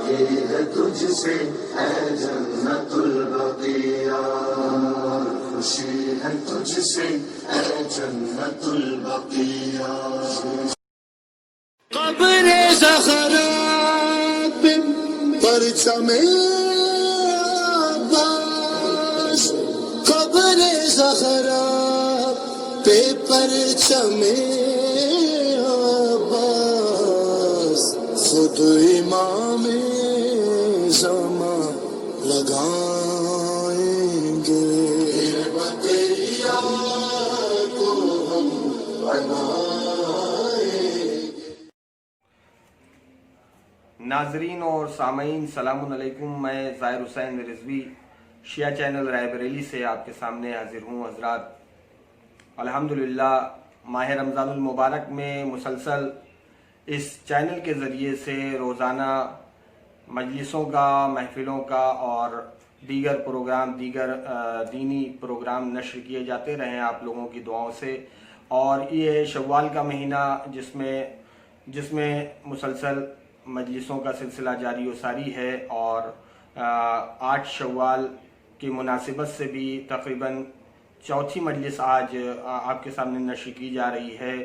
ہے تجھ سے اے جنت البقیہ، خوشی ہے تجھ سے اے جنت البقیہ. قبر زخرا پہ پرچم عباس، قبر زخرا پہ پرچم عباس، خود امام زمان لگائیں گے. بقیہ کو ہم ناظرین اور سامعین السلام علیکم. میں ظاہر حسین رضوی شیعہ چینل رائے بریلی سے آپ کے سامنے حاضر ہوں. حضرات، الحمدللہ ماہ رمضان المبارک میں مسلسل اس چینل کے ذریعے سے روزانہ مجلسوں کا، محفلوں کا اور دیگر دینی پروگرام نشر کیے جاتے رہے ہیں آپ لوگوں کی دعاؤں سے. اور یہ شوال کا مہینہ جس میں مسلسل مجلسوں کا سلسلہ جاری و ساری ہے، اور 8 شوال کی مناسبت سے بھی تقریباً چوتھی مجلس آج آپ کے سامنے نشر کی جا رہی ہے.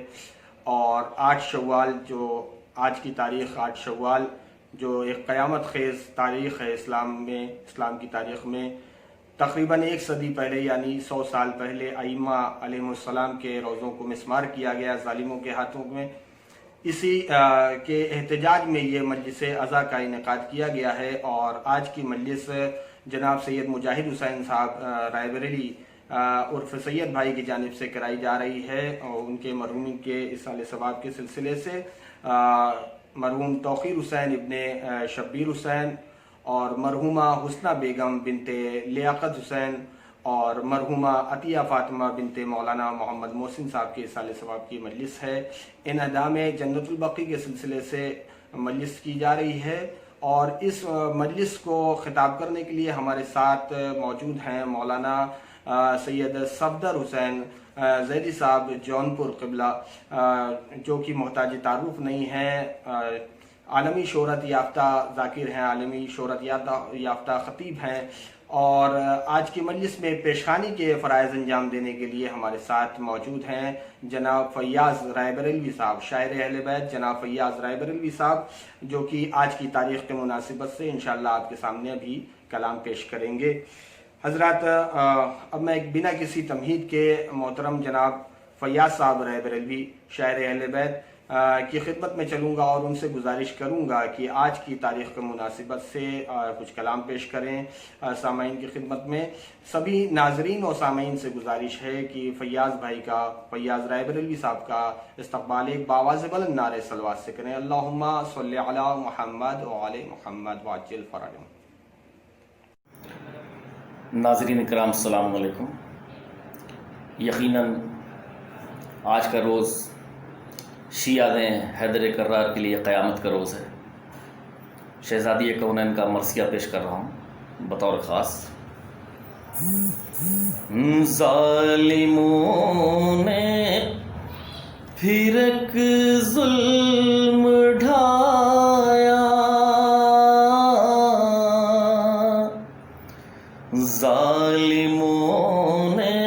اور 8 شوال جو آج کی تاریخ 8 شوال جو ایک قیامت خیز تاریخ ہے اسلام کی تاریخ میں، تقریباً 1 صدی پہلے یعنی 100 سال پہلے ائمہ علیہم السلام کے روزوں کو مسمار کیا گیا ظالموں کے ہاتھوں میں. اسی کے احتجاج میں یہ مجلس عزا کا انعقاد کیا گیا ہے. اور آج کی مجلس جناب سید مجاہد حسین صاحب رائے بریلی عرف سید بھائی کی جانب سے کرائی جا رہی ہے، اور ان کے مرحومین کے اصال ثواب کے سلسلے سے مرحوم توقیر حسین ابن شبیر حسین اور مرحومہ حسنہ بیگم بنت لیاقت حسین اور مرحومہ عطیہ فاطمہ بنت مولانا محمد محسن صاحب کے اصال ثواب کی مجلس ہے. انعدام جنت البقی کے سلسلے سے مجلس کی جا رہی ہے. اور اس مجلس کو خطاب کرنے کے لیے ہمارے ساتھ موجود ہیں مولانا سید صفدر حسین زیدی صاحب جونپور قبلہ، جو کہ محتاج تعارف نہیں ہیں، عالمی شہرت یافتہ ذاکر ہیں، عالمی شہرت یافتہ خطیب ہیں. اور آج کی مجلس میں پیشخانی کے فرائض انجام دینے کے لیے ہمارے ساتھ موجود ہیں جناب فیاض رائے بریلوی صاحب، شاعر اہل بیت جناب فیاض رائے بریلوی صاحب، جو کہ آج کی تاریخ کے مناسبت سے انشاءاللہ آپ کے سامنے ابھی کلام پیش کریں گے. حضرات، اب میں بنا کسی تمہید کے محترم جناب فیاض صاحب رائے بریلوی شاعر اہل بیت کی خدمت میں چلوں گا اور ان سے گزارش کروں گا کہ آج کی تاریخ کے مناسبت سے کچھ کلام پیش کریں سامعین کی خدمت میں. سبھی ناظرین اور سامعین سے گزارش ہے کہ فیاض رائے بریلوی صاحب کا استقبال ایک باواز بلند نعرہ صلوات سے کریں. اللہم صلی علی محمد وعلی محمد وعجل فرجہم. ناظرین کرام السلام علیکم. یقیناً آج کا روز شیعہ حیدر کرار کے لیے قیامت کا روز ہے. شہزادی کونین کا مرثیہ پیش کر رہا ہوں بطور خاص. ظالموں نے پھر ایک ظلم ڈھایا، ظالموں نے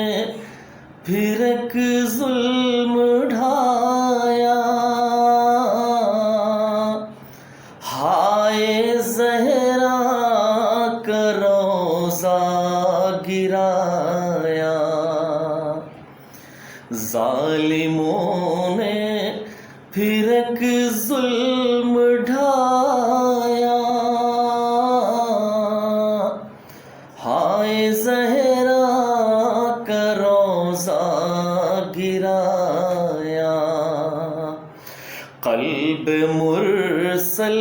پھر ایک ظلم ڈھایا، ہائے زہرا کا روضہ گرایا، ظالموں نے پھر ایک ظلم ڈھایا، ہائے زہرا کا روضہ گرایا، قلب مرسل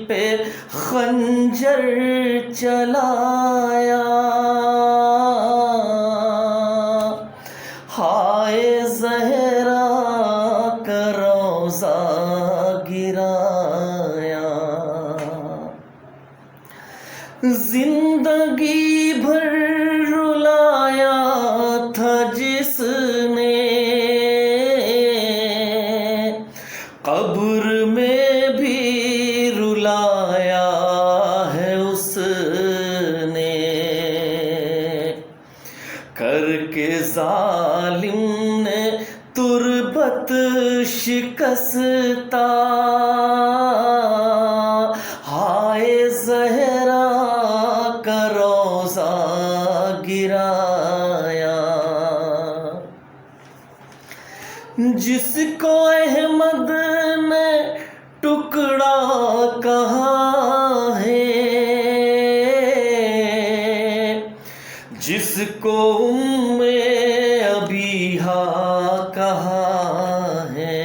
پہ خنجر چلایا، ہائے زہرا کا روضہ گرایا، زندگی بھر رلایا تھا جس نے، قبر میں بھی رلایا شکستہ ہائے زہرا کا روضہ گرایا، جس کو احمد نے ٹکڑا کہا ہے، جس کو ام ابیہا کہا ہے،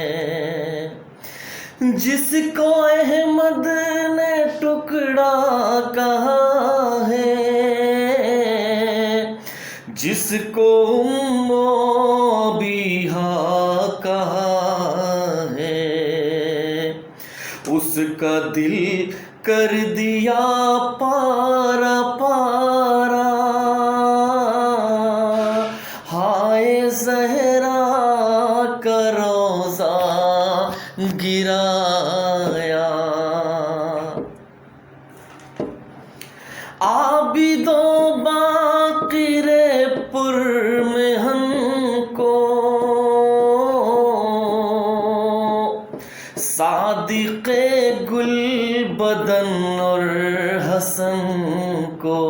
جس کو احمد نے ٹکڑا کہا ہے، جس کو ام ابیہا کہا ہے، اس کا دل کر دیا پارا پارا، ہائے زہرا کا روضہ گرایا۔ عابد و باقر پر مہن کو، صادق گل بدن اور حسن کو،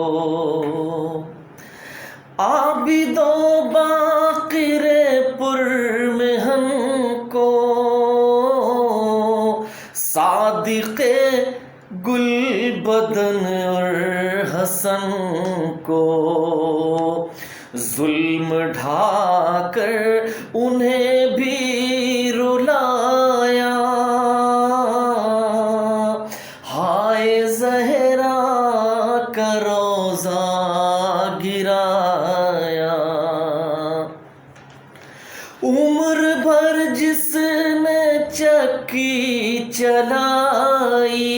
عابد و باقر پر مہن کو، صادق گل بدن اور حسن کو، ظلم ڈھا کر انہیں بھی رلایا، ہائے زہرا کا روضہ گرایا۔ عمر بھر جس نے چکی چلائی،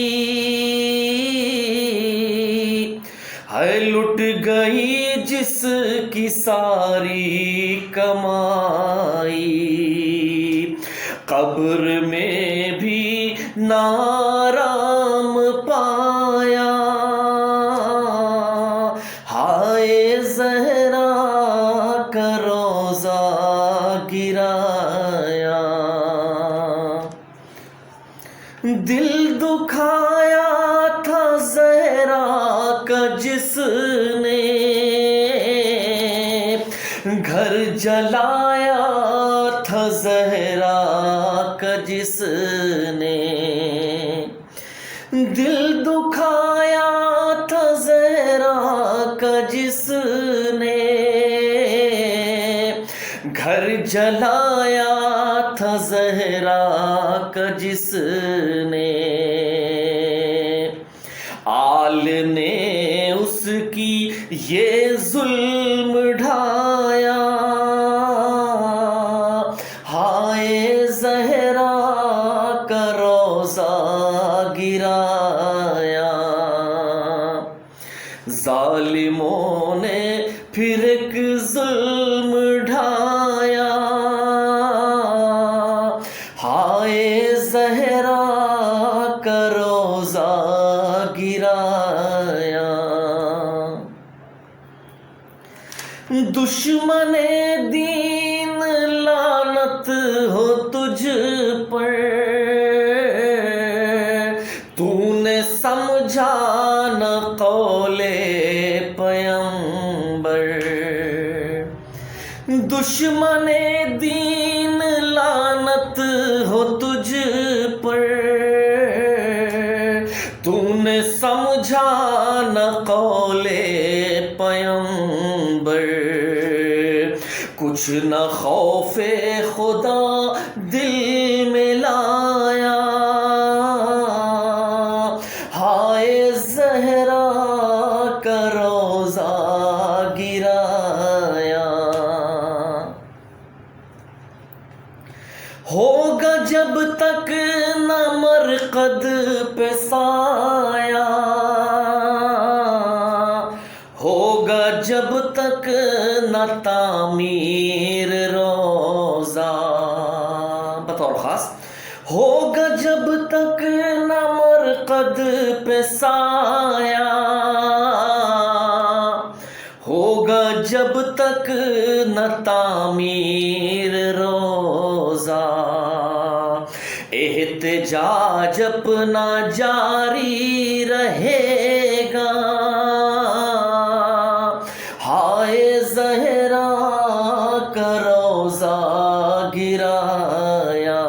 ہے لٹ گئی جس کی ساری کمائی، قبر میں بھی نارام پایا، ہائے زہرا کا روضہ گرایا۔ دل دکھایا تھا زہرا کا جس نے، گھر جلایا تھا زہرا کا جس نے، دل دکھایا تھا زہرا کا جس نے، گھر جلایا تھا زہرا کا جس نے، آل نے اس کی یہ ظلم ڈھایا، ہائے زہرا کا روضہ گرایا۔ ظالموں نے پھر ایک ظلم ڈھایا، ہائے زہرا کا روضہ گرایا۔ دشمن دین لعنت ہو تجھ پر، تو نے سمجھا نہ قول پیغمبر، دشمن دین لعنت ہو تجھ پر، تو نے سمجھا نہ قول پیغمبر، کچھ نہ خوف خدا دل میں لایا، ہائے زہرا کا روضہ گرایا۔ ہوگا جب تک نہ مرقد پہ سایہ، ہوگا جب تک نہ تعمیر روضہ، بطور خاص ہوگا جب تک نہ مرقد پہ سایہ، ہوگا جب تک نہ تعمیر روضہ، احتجاج اپنا جاری رہے گا، ہائے زہرا کا روضہ گرایا.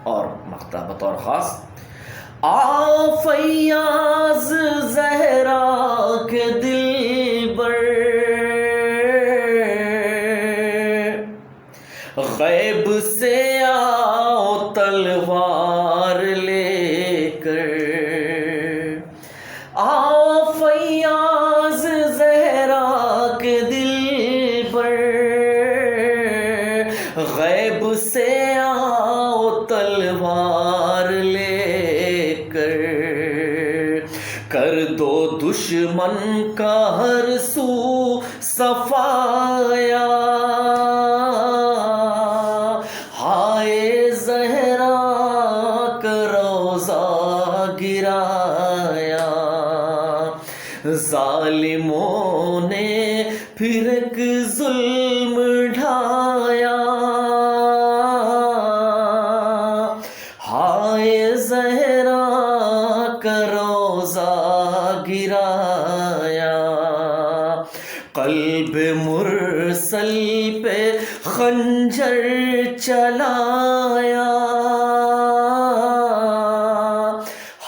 اور مقطع بطور خاص: آ فیاض زہرا کے دل بر، غیب سے آؤ تلوار لے کر. آ فیاض زہرا کے دل پر، غیب سے آؤ تلوار لے کر. کر دو دشمن کا ہر سو صفایا، ہائے زہرا کا روضہ گرایا. ظالموں نے پھر ایک ظلم ڈھایا، ہائے زہرا کا روضہ گرایا. قلب مرسل پہ خنجر چلایا،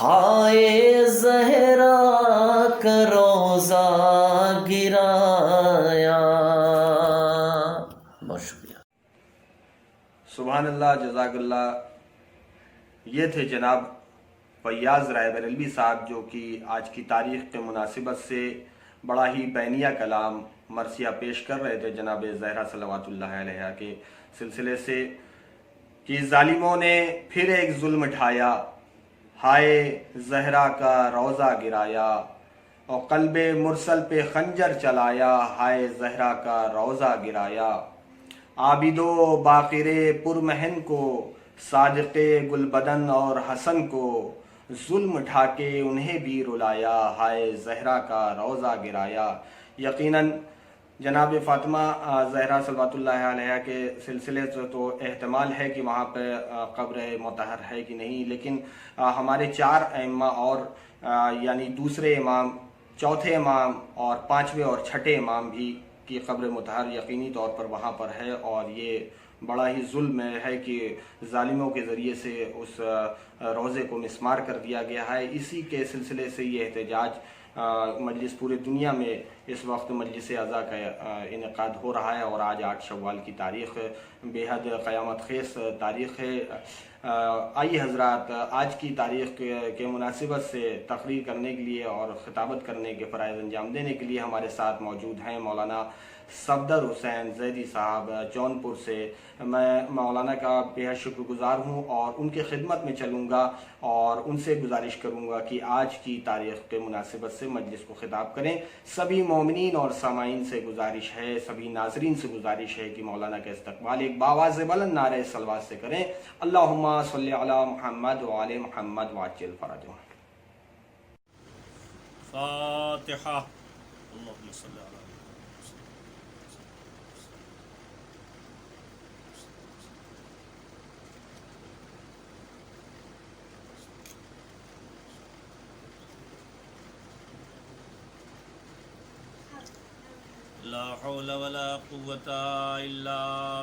ہائے زہرا کا روضہ گرایا. بہت شکریہ. سبحان اللہ، جزاک اللہ. یہ تھے جناب فیاض رائے بریلوی صاحب، جو کہ آج کی تاریخ کے مناسبت سے بڑا ہی بینیہ کلام مرثیہ پیش کر رہے تھے جناب زہرا صلوات اللہ علیہا کے سلسلے سے، کہ ظالموں نے پھر ایک ظلم ڈھایا، ہائے زہرا کا روضہ گرایا. اور قلب مرسل پہ خنجر چلایا، ہائے زہرا کا روضہ گرایا. عابد و باقر پرمحن کو، صادق گلبدن اور حسن کو، ظلم ڈھا کے انہیں بھی رلایا، ہائے زہرا کا روضہ گرایا. یقیناً جناب فاطمہ زہرا صلوات اللہ علیہ کے سلسلے سے تو احتمال ہے کہ وہاں پہ قبر مطہر ہے کہ نہیں، لیکن ہمارے 4 ائمہ اور یعنی دوسرے امام، چوتھے امام اور 5ویں اور 6ٹھے امام بھی کی قبر مطہر یقینی طور پر وہاں پر ہے. اور یہ بڑا ہی ظلم ہے کہ ظالموں کے ذریعے سے اس روضے کو مسمار کر دیا گیا ہے. اسی کے سلسلے سے یہ احتجاج مجلس پورے دنیا میں اس وقت مجلس عزا کا انعقاد ہو رہا ہے. اور آج 8 شوال کی تاریخ بے حد قیامت خیز تاریخ ہے. آئیے حضرات، آج کی تاریخ کے مناسبت سے تقریر کرنے کے لیے اور خطابت کرنے کے فرائض انجام دینے کے لیے ہمارے ساتھ موجود ہیں مولانا صفدر حسین زیدی صاحب جونپور سے. میں مولانا کا بے حد شکر گزار ہوں اور ان کے خدمت میں چلوں گا اور ان سے گزارش کروں گا کہ آج کی تاریخ کے مناسبت سے مجلس کو خطاب کریں. سبھی مومنین اور سامعین سے گزارش ہے، سبھی ناظرین سے گزارش ہے کہ مولانا کا استقبال ایک باواز بلند نعرہ صلوات سے کریں. اللہم صلی علی محمد وعلی محمد وعجل فرجہ. فاتحہ. اللہم صلی علی لا حول ولا قوة إلا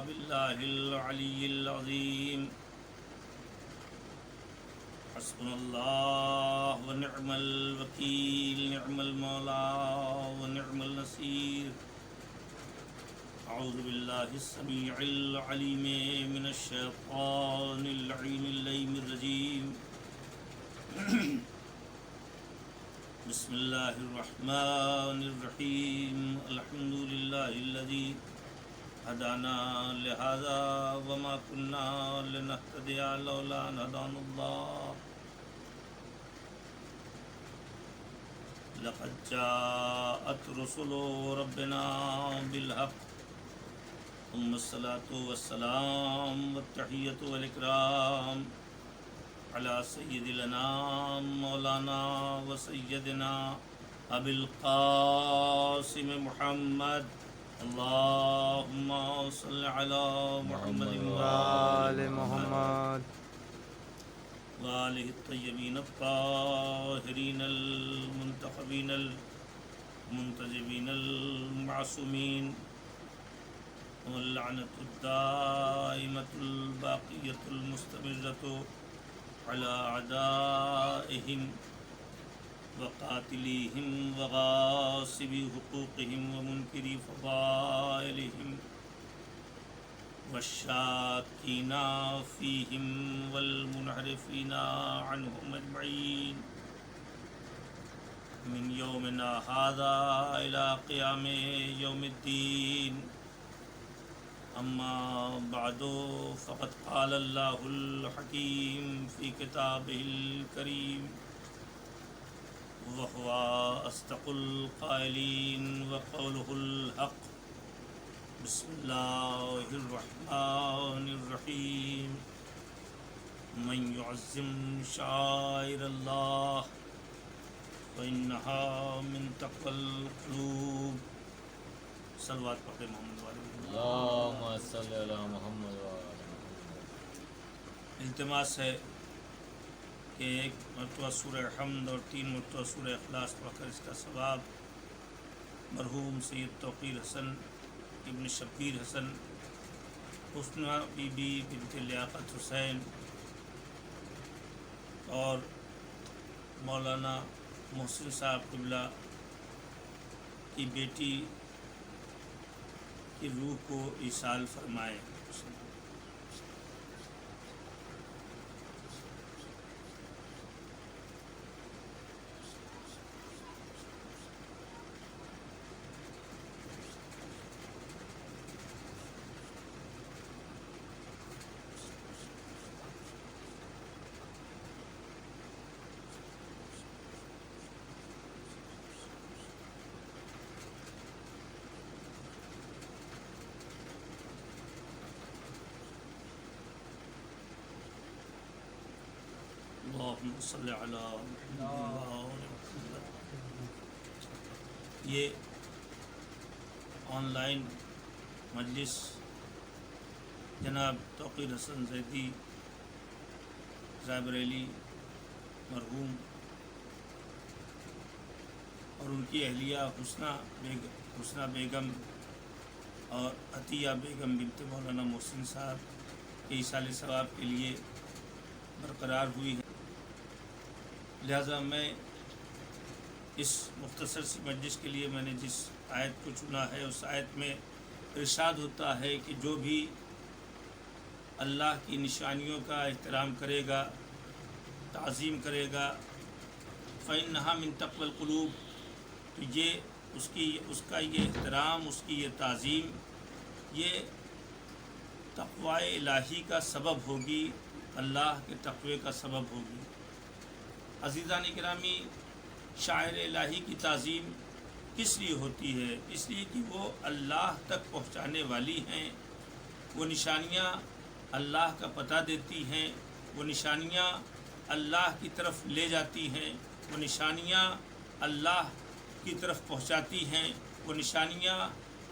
بالله العلي العظيم. حسبنا الله ونعم الوكيل، نعم المولى ونعم النصير. أعوذ بالله السميع العليم من الشيطان اللعين الليم الرجيم. بسم الله الرحمن الرحيم. الحمد لله الذي هدانا لهذا وما كنا لنهتدي لولا أن هدانا الله. لقد جاءت رسل ربنا بالحق، ثم الصلاة والسلام والتحية والإكرام على سيد الانام مولانا وسيدنا ابي القاسم محمد. اللهم صل على محمد وآل محمد وآلہ الطیبین الطاہرین المنتخبین المنتجبین المعصومین واللعنۃ الدائمۃ الباقیۃ المستمرۃ علی اعدائہم وقاتلیہم وغاصبی حقوقہم ومنکری فضائلہم والشاکین فیہم والمنحرفین عنہم اجمعین من یومنا ھذا الی قیام یوم الدین اما بعد فقد قال اللہ الحکیم فی کتابہ الکریم وهو أصدق القائلين وقوله الحق بسم الله الرحمن الرحيم من يعظم شعائر الله فإنها من تقوى القلوب صلوات پڑھیں محمد والے اللهم صل علی محمد وعلی محمد۔ التماس ہے کہ ایک مرتبہ سورہ حمد اور 3 مرتبہ سورہ اخلاص پڑھ کر اس کا ثواب مرحوم سید توقیر حسن ابن شبیر حسن حسنہ بی بی بنت لیاقت حسین اور مولانا محسن صاحب قبلہ کی بیٹی کی روح کو ایصال فرمائے۔ اللہم صلی علی محمد۔ یہ آن لائن مجلس جناب توقیر حسن زیدی رائے بریلی مرحوم اور ان کی اہلیہ حسنہ بیگم اور عطیہ بیگم بنت مولانا محسن صاحب کے ایصال ثواب کے لیے برقرار ہوئی ہے، لہذا میں اس مختصر سی مجلس کے لیے میں نے جس آیت کو چنا ہے اس آیت میں ارشاد ہوتا ہے کہ جو بھی اللہ کی نشانیوں کا احترام کرے گا، تعظیم کرے گا، فإنہا من تقوی القلوب، تو یہ اس کا یہ احترام، اس کی یہ تعظیم، یہ تقوی الہی کا سبب ہوگی، اللہ کے تقوی کا سبب ہوگی۔ عزیزان گرامی، شاعر الہی کی تعظیم کس لیے ہوتی ہے؟ اس لیے کہ وہ اللہ تک پہنچانے والی ہیں، وہ نشانیاں اللہ کا پتہ دیتی ہیں، وہ نشانیاں اللہ کی طرف لے جاتی ہیں، وہ نشانیاں اللہ کی طرف پہنچاتی ہیں، وہ نشانیاں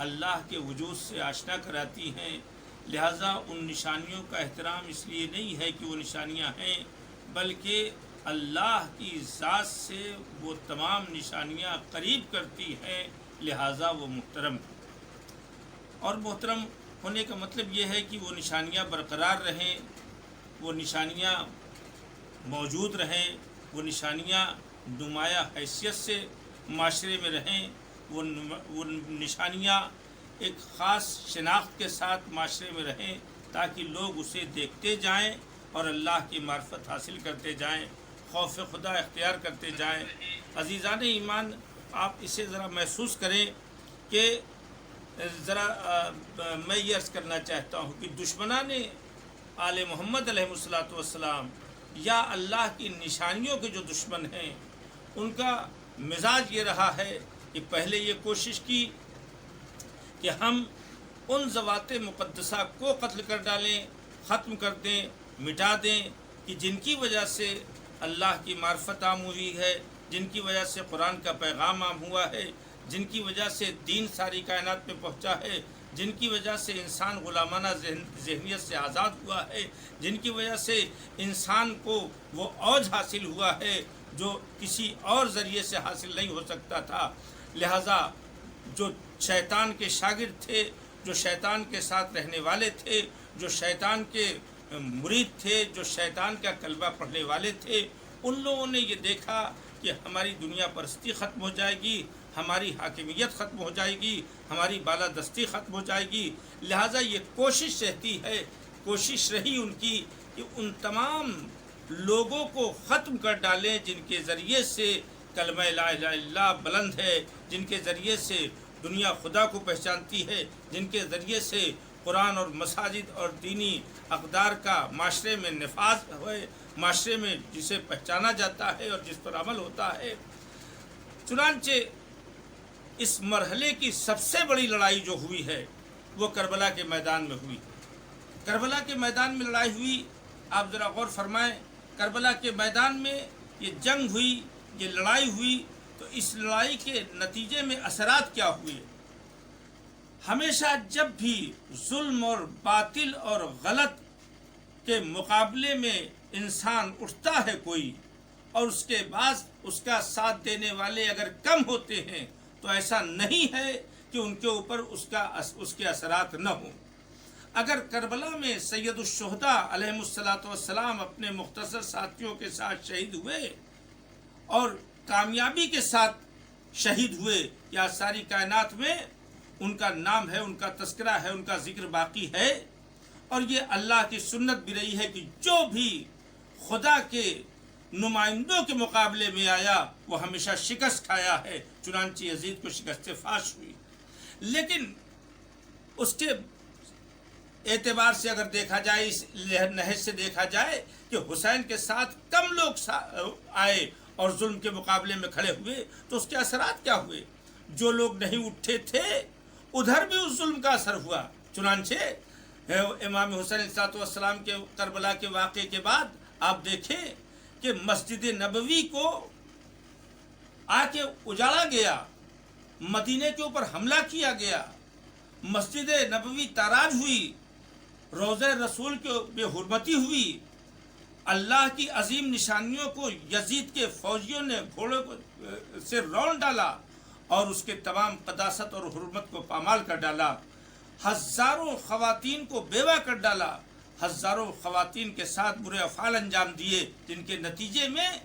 اللہ کے وجود سے آشنا کراتی ہیں۔ لہٰذا ان نشانیوں کا احترام اس لیے نہیں ہے کہ وہ نشانیاں ہیں، بلکہ اللہ کی ذات سے وہ تمام نشانیاں قریب کرتی ہیں، لہٰذا وہ محترم ہیں۔ اور محترم ہونے کا مطلب یہ ہے کہ وہ نشانیاں برقرار رہیں، وہ نشانیاں موجود رہیں، وہ نشانیاں نمایاں حیثیت سے معاشرے میں رہیں، وہ نشانیاں ایک خاص شناخت کے ساتھ معاشرے میں رہیں، تاکہ لوگ اسے دیکھتے جائیں اور اللہ کی معرفت حاصل کرتے جائیں، خوف خدا اختیار کرتے جائیں۔ عزیزان ایمان، آپ اسے ذرا محسوس کریں کہ ذرا میں یہ عرض کرنا چاہتا ہوں کہ دشمنان آل محمد علیہ السلام یا اللہ کی نشانیوں کے جو دشمن ہیں، ان کا مزاج یہ رہا ہے کہ پہلے یہ کوشش کی کہ ہم ان ذوات مقدسہ کو قتل کر ڈالیں، ختم کر دیں، مٹا دیں، کہ جن کی وجہ سے اللہ کی معرفت عام ہوئی ہے، جن کی وجہ سے قرآن کا پیغام عام ہوا ہے، جن کی وجہ سے دین ساری کائنات میں پہنچا ہے، जिनकी वजह से इंसान गुलामाना ज़हनियत से आज़ाद हुआ है, जिनकी वजह से इंसान को वो औज हासिल हुआ है जो किसी और ज़रिए से हासिल नहीं हो सकता था। लिहाजा जो शैतान के शागिर्द थे, जो शैतान के साथ रहने वाले थे, जो शैतान के मुरीद थे, जो शैतान का कलमा पढ़ने वाले थे, उन लोगों ने ये देखा कि हमारी दुनिया परस्ती ख़त्म हो जाएगी, हमारी हाकिमियत ख़त्म हो जाएगी, हमारी बालादस्ती ख़त्म हो जाएगी। लिहाजा ये कोशिश रहती है, कोशिश रही उनकी कि उन तमाम लोगों को ख़त्म कर डालें जिनके ज़रिए से कलमा ला इलाहा इल्लल्लाह बुलंद है, जिनके ज़रिए से दुनिया खुदा को पहचानती है, जिनके ज़रिए से कुरान और मसाजिद और दीनी अक़दार का माशरे में नफाज है, माशरे में जिसे पहचाना जाता है और जिस पर अमल होता है। चुनांचे इस मरहले की सबसे बड़ी लड़ाई जो हुई है वो करबला के मैदान में हुई। करबला के मैदान में लड़ाई हुई, आप ज़रा गौर फरमाएं, करबला के मैदान में ये जंग हुई, ये लड़ाई हुई, तो इस लड़ाई के नतीजे में असरात क्या हुए? हमेशा जब भी जुल्म और बातिल और गलत के मुकाबले में इंसान उठता है कोई, और उसके बाद उसका साथ देने वाले अगर कम होते हैं, तो ऐसा नहीं है कि उनके ऊपर उसके असरात न हों। अगर करबला में सैयदुश्शुहदा अलैहिमुस्सलातु वस्सलाम अपने मुख्तसर साथियों के साथ शहीद हुए और कामयाबी के साथ शहीद हुए, या सारी कायनात में उनका नाम है, उनका तस्करा है, उनका जिक्र बाकी है। और ये अल्लाह की सुन्नत भी रही है कि जो भी खुदा के नुमाइंदों के मुकाबले में आया वो हमेशा शिकस्त खाया है। चुनांचे यजीद को शिकस्त फाश हुई, लेकिन उसके एतबार से अगर देखा जाए, इस नहज से देखा जाए कि हुसैन के साथ कम लोग आए और जुल्म के मुकाबले में खड़े हुए, तो उसके असरात क्या हुए? जो लोग नहीं उठे थे उधर भी उस जुल्म का असर हुआ। चुनांचे इमाम हुसैन अलैहिस्सलाम के करबला के वाक़े के बाद आप देखें कि मस्जिद नबवी को आके उजाड़ा गया, मदीने के ऊपर हमला किया गया, मस्जिद नबवी ताराज हुई, रोज़े रसूल की बेहुरमती हुई, अल्लाह की अजीम निशानियों को यजीद के फौजियों ने घोड़ों से रौंद डाला और उसके तमाम कदासत और हुर्मत को पामाल कर डाला। हज़ारों ख़वातीन को बेवा कर डाला, हज़ारों ख़वातीन के साथ बुरे अफ़ाल अंजाम दिए, जिनके नतीजे में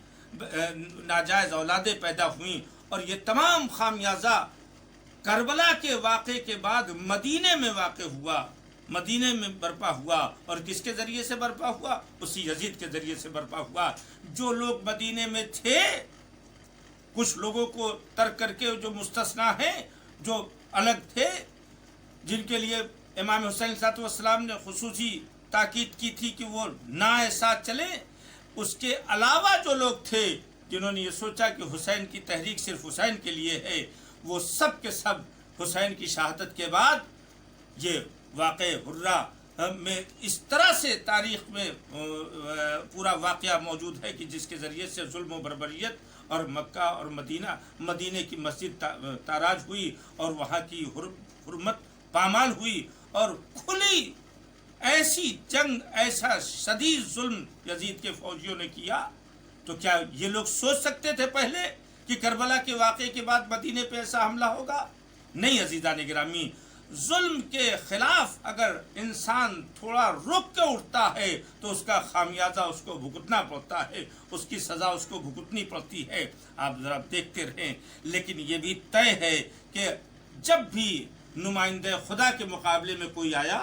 नाजायज़ औलादें पैदा हुईं। और ये तमाम खामियाजा करबला के वाक़े के बाद मदीने में वाक़ हुआ, मदीने में बर्पा हुआ। और किसके ज़रिए से बर्पा हुआ? उसी यजीद के ज़रिए से बर्पा हुआ। जो लोग मदीने में थे, कुछ लोगों को तर्क करके जो मुस्तस्ना हैं, जो अलग थे, जिनके लिए इमाम हुसैन अलैहिस्सलाम ने खुसूसी ताकीद की थी कि वो ना ऐसा चले, उसके अलावा जो लोग थे जिन्होंने ये सोचा कि हुसैन की तहरीक सिर्फ हुसैन के लिए है, वो सब के सब हुसैन की शहादत के बाद ये वाक़े हुर्रा में इस तरह से तारीख़ में पूरा वाक़या मौजूद है कि जिसके ज़रिए से जुल्म व बर्बरियत और मक्का और मदीने की मस्जिद ताराज हुई और वहाँ की हुर्मत पामाल हुई और खुली ऐसी जंग, ऐसा शदीद जुल्म यजीद के फौजियों ने किया। तो क्या ये लोग सोच सकते थे पहले कि करबला के वाक़े के बाद मदीने पे ऐसा हमला होगा? नहीं अज़ीज़ान गिरामी, जुल्म के खिलाफ अगर इंसान थोड़ा रुक के उठता है तो उसका खामियाजा उसको भुगतना पड़ता है, उसकी सज़ा उसको भुगतनी पड़ती है। आप ज़रा देखते रहें। लेकिन ये भी तय है कि जब भी नुमाइंदे खुदा के मुकाबले में कोई आया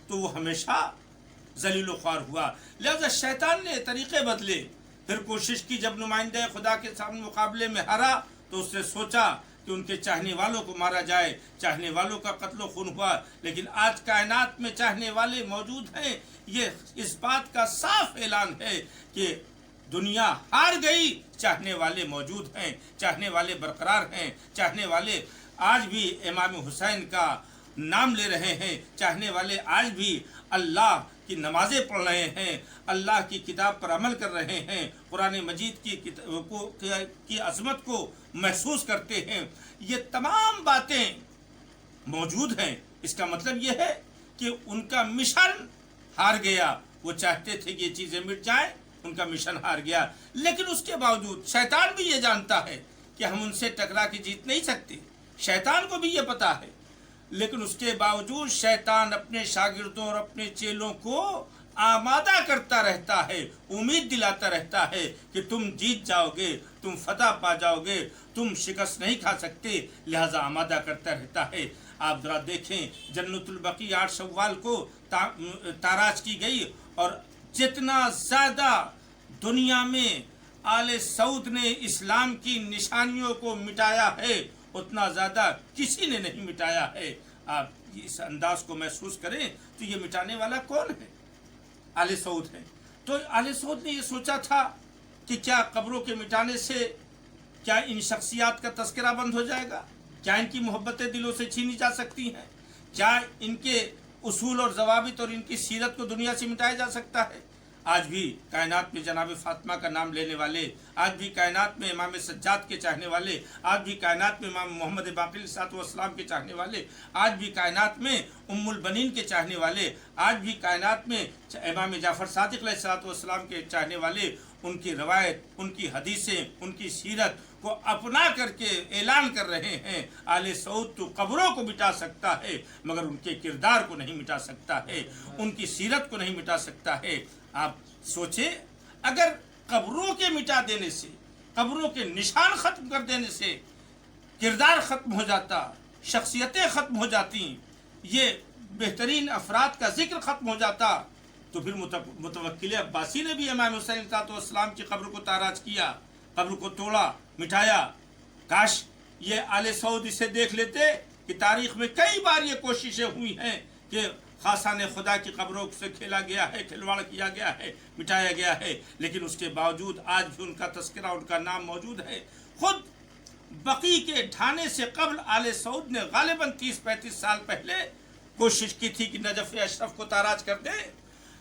तो वो हमेशा ज़लील ख्वार हुआ। लिहाजा शैतान ने तरीक़े बदले, फिर कोशिश की, जब नुमाइंदे खुदा के सामने मुकाबले में हारा तो उसने सोचा कि उनके चाहने वालों को मारा जाए, चाहने वालों का कत्ल खून हुआ। लेकिन आज कायनात में चाहने वाले मौजूद हैं, ये इस बात का साफ ऐलान है कि दुनिया हार गई, चाहने वाले मौजूद हैं, चाहने वाले बरकरार हैं, चाहने वाले आज भी इमाम हुसैन का नाम ले रहे हैं, चाहने वाले आज भी अल्लाह की नमाज़ें पढ़ रहे हैं, अल्लाह की किताब पर अमल कर रहे हैं, कुरान मजीद की अज़मत को महसूस करते हैं। ये तमाम बातें मौजूद हैं। इसका मतलब ये है कि उनका मिशन हार गया। वो चाहते थे कि ये चीज़ें मिट जाएं, उनका मिशन हार गया। लेकिन उसके बावजूद शैतान भी ये जानता है कि हम उनसे टकरा के जीत नहीं सकते, शैतान को भी ये पता है। लेकिन उसके बावजूद शैतान अपने शागिर्दों और अपने चेलों को आमादा करता रहता है, उम्मीद दिलाता रहता है कि तुम जीत जाओगे, तुम फतह पा जाओगे, तुम शिकस्त नहीं खा सकते, लिहाजा आमादा करता रहता है। आप जरा देखें, जन्नतुल बकी 8 शव्वाल को ताराज की गई और जितना ज़्यादा दुनिया में आले सऊद ने इस्लाम की निशानियों को मिटाया है उतना ज़्यादा किसी ने नहीं मिटाया है। आप इस अंदाज को महसूस करें तो ये मिटाने वाला कौन है? आले सऊद है। तो आले सऊद ने ये सोचा था कि क्या कब्रों के मिटाने से क्या इन शख्सियात का तस्करा बंद हो जाएगा? क्या इनकी मोहब्बतें दिलों से छीनी जा सकती हैं? क्या इनके उसूल और ज़वाबित और इनकी सीरत को दुनिया से मिटाया जा सकता है? आज भी कायनात में जनाब फातिमा का नाम लेने वाले, आज भी कायनात में इमाम सज्जाद के चाहने वाले, आज भी कायनात में इमाम मोहम्मद बाक़िर अलैहिस्सलाम के चाहने वाले, आज भी कायनात में उम्मुल बनीन के चाहने वाले, आज भी कायनात में इमाम जाफ़र सादिक़ अलैहिस्सलाम के चाहने वाले, उनकी रवायत, उनकी हदीसें, उनकी सीरत को अपना करके ऐलान कर रहे हैं, आले सऊद तो कब्रों को मिटा सकता है मगर उनके किरदार को नहीं मिटा सकता है, उनकी सीरत को नहीं मिटा सकता है। आप सोचें, अगर कब्रों के मिटा देने से, कब्रों के निशान ख़त्म कर देने से किरदार ख़त्म हो जाता, शख्सियतें ख़त्म हो जाती, ये बेहतरीन अफराद का जिक्र ख़त्म हो जाता, तो फिर मुतवक्किल अब्बासी ने भी इमाम हुसैन अलैहिस्सलाम की कब्र को ताराज किया, कब्र को तोड़ा, मिटाया। काश ये आले सऊद इसे देख लेते कि तारीख़ में कई बार ये कोशिशें हुई हैं कि खासाने खुदा की कब्रों से खेला गया है, खिलवाड़ किया गया है, मिटाया गया है, लेकिन उसके बावजूद आज भी उनका तस्करा, उनका नाम मौजूद है। खुद बकी के ढाने से कबल आले सऊद ने गालिबन 30-35 साल पहले कोशिश की थी कि नजफ़ अशरफ को ताराज कर दें,